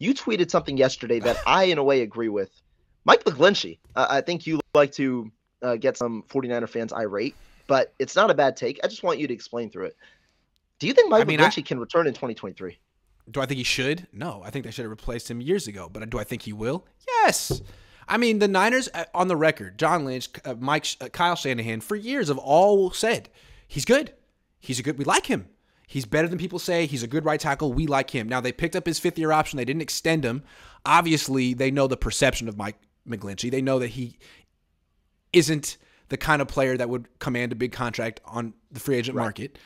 You tweeted something yesterday that I, in a way, agree with. Mike McGlinchey, I think you like to get some 49er fans irate, but it's not a bad take. I just want you to explain through it. Do you think I Mike mean, McGlinchey can return in 2023? do I think he should? No, I think they should have replaced him years ago. But do I think he will? Yes. I mean, the Niners, on the record, John Lynch, Kyle Shanahan, for years have all said he's good. We like him. He's better than people say. He's a good right tackle. We like him. Now, they picked up his fifth-year option. They didn't extend him. Obviously, they know the perception of Mike McGlinchey. They know that he isn't the kind of player that would command a big contract on the free agent market.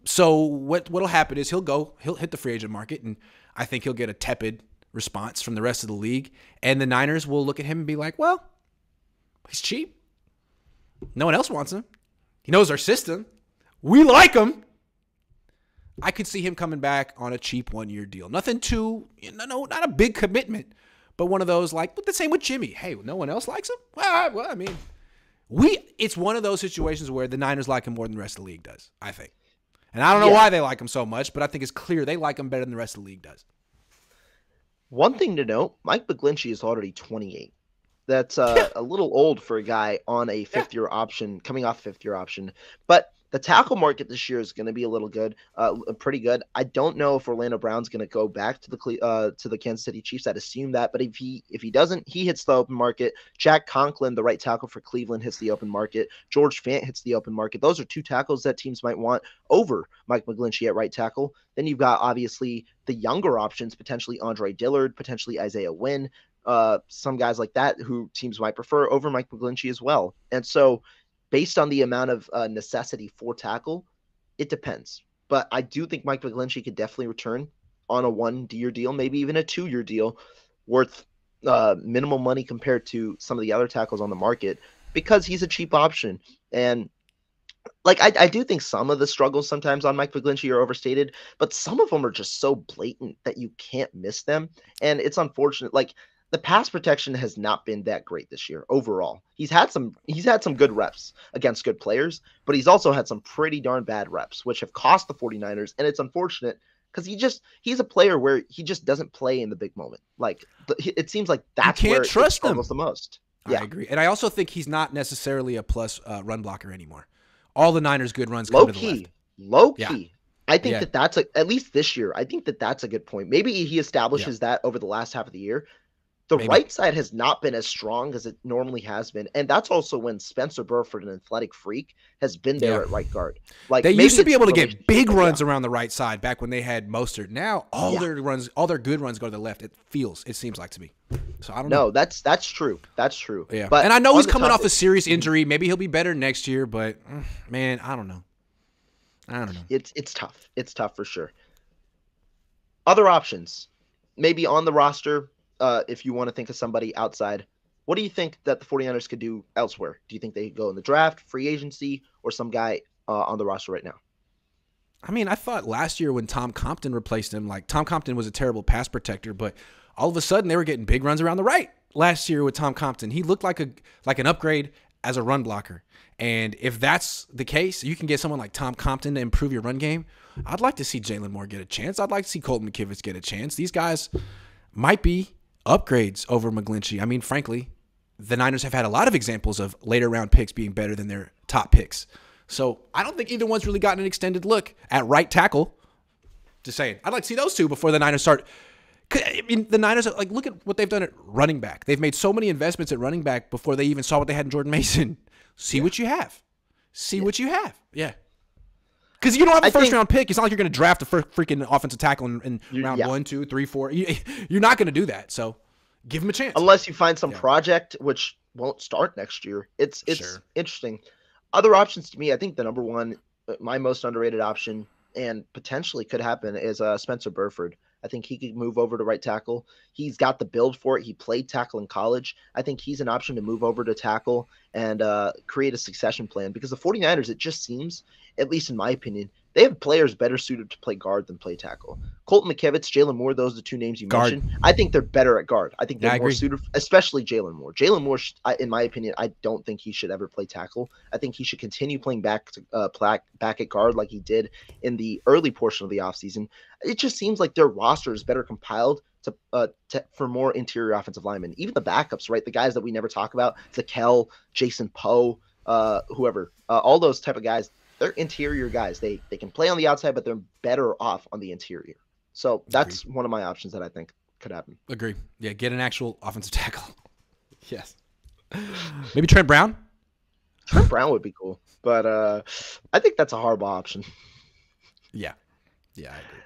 So what'll happen is he'll hit the free agent market, and I think he'll get a tepid response from the rest of the league. And the Niners will look at him and be like, well, he's cheap. No one else wants him. He knows our system. We like him. I could see him coming back on a cheap one-year deal. Nothing too, not a big commitment, but one of those like, but the same with Jimmy. Hey, no one else likes him? Well, I mean, it's one of those situations where the Niners like him more than the rest of the league does, I think. And I don't know why they like him so much, but I think it's clear they like him better than the rest of the league does. One thing to note, Mike McGlinchey is already 28. That's a little old for a guy on a fifth-year option, coming off fifth-year option. But the tackle market this year is going to be a little good, pretty good. I don't know if Orlando Brown's going to go back to the Kansas City Chiefs. I'd assume that, but if he doesn't, he hits the open market. Jack Conklin, the right tackle for Cleveland, hits the open market. George Fant hits the open market. Those are two tackles that teams might want over Mike McGlinchey at right tackle. Then you've got obviously the younger options, potentially Andre Dillard, potentially Isaiah Wynn, some guys like that who teams might prefer over Mike McGlinchey as well. And so, based on the amount of necessity for tackle, it depends. But I do think Mike McGlinchey could definitely return on a 1-year deal, maybe even a 2-year deal worth minimal money compared to some of the other tackles on the market because he's a cheap option. And like I do think some of the struggles sometimes on Mike McGlinchey are overstated, but some of them are just so blatant that you can't miss them. And it's unfortunate. Like, the pass protection has not been that great this year overall. He's had some good reps against good players, but he's also had some pretty darn bad reps, which have cost the 49ers. And it's unfortunate because he's a player where he just doesn't play in the big moment. Like, it seems like that's where it struggles the most. Yeah. I agree. And I also think he's not necessarily a plus run blocker anymore. All the Niners' good runs come to the left. Low key. I think that's at least this year. I think that's a good point. Maybe he establishes that over the last half of the year. The right side has not been as strong as it normally has been. And that's also when Spencer Burford, an athletic freak, has been there at right guard. Like, they used to be able to get big runs around the right side back when they had Mostert. Now all their good runs go to the left. It seems like to me. So I don't know. No, that's true. That's true. Yeah. But and I know he's coming off a serious injury. Maybe he'll be better next year, but man, I don't know. It's tough. It's tough for sure. Other options. Maybe on the roster. If you want to think of somebody outside, what do you think that the 49ers could do elsewhere? Do you think they could go in the draft, free agency, or some guy on the roster right now? I mean, I thought last year when Tom Compton replaced him, like Tom Compton was a terrible pass protector, but all of a sudden they were getting big runs around the right last year with Tom Compton. He looked like an upgrade as a run blocker. And if that's the case, you can get someone like Tom Compton to improve your run game. I'd like to see Jalen Moore get a chance. I'd like to see Colton McKivitz get a chance. These guys might be upgrades over McGlinchey. I mean, frankly, the Niners have had a lot of examples of later round picks being better than their top picks. So I don't think either one's really gotten an extended look at right tackle. Just saying. I'd like to see those two before the Niners start. I mean, the Niners, like, look at what they've done at running back. They've made so many investments at running back before they even saw what they had in Jordan Mason. See what you have. What you have. Yeah. Because you don't have a first-round pick. It's not like you're going to draft a freaking offensive tackle in round 1, 2, 3, 4. You're not going to do that. So give him a chance. Unless you find some project which won't start next year. It's interesting. Other options to me, I think the number one, my most underrated option, and potentially could happen, is Spencer Burford. I think he could move over to right tackle. He's got the build for it. He played tackle in college. I think he's an option to move over to tackle and create a succession plan, because the 49ers, it just seems, at least in my opinion, they have players better suited to play guard than play tackle. Colton McKivitz, Jalen Moore, those are the two names you mentioned. I think they're better at guard. I think they're more suited, especially Jalen Moore. Jalen Moore, in my opinion, I don't think he should ever play tackle. I think he should continue playing back at guard like he did in the early portion of the offseason. It just seems like their roster is better compiled for more interior offensive linemen, even the backups, right? The guys that we never talk about, Zakel, Jason Poe, whoever, all those type of guys. They're interior guys. They can play on the outside, but they're better off on the interior. So Agreed. that's one of my options that I think could happen. Agree. Yeah, get an actual offensive tackle. Yes. Maybe Trent Brown? Trent Brown would be cool, but I think that's a horrible option. Yeah. Yeah, I agree.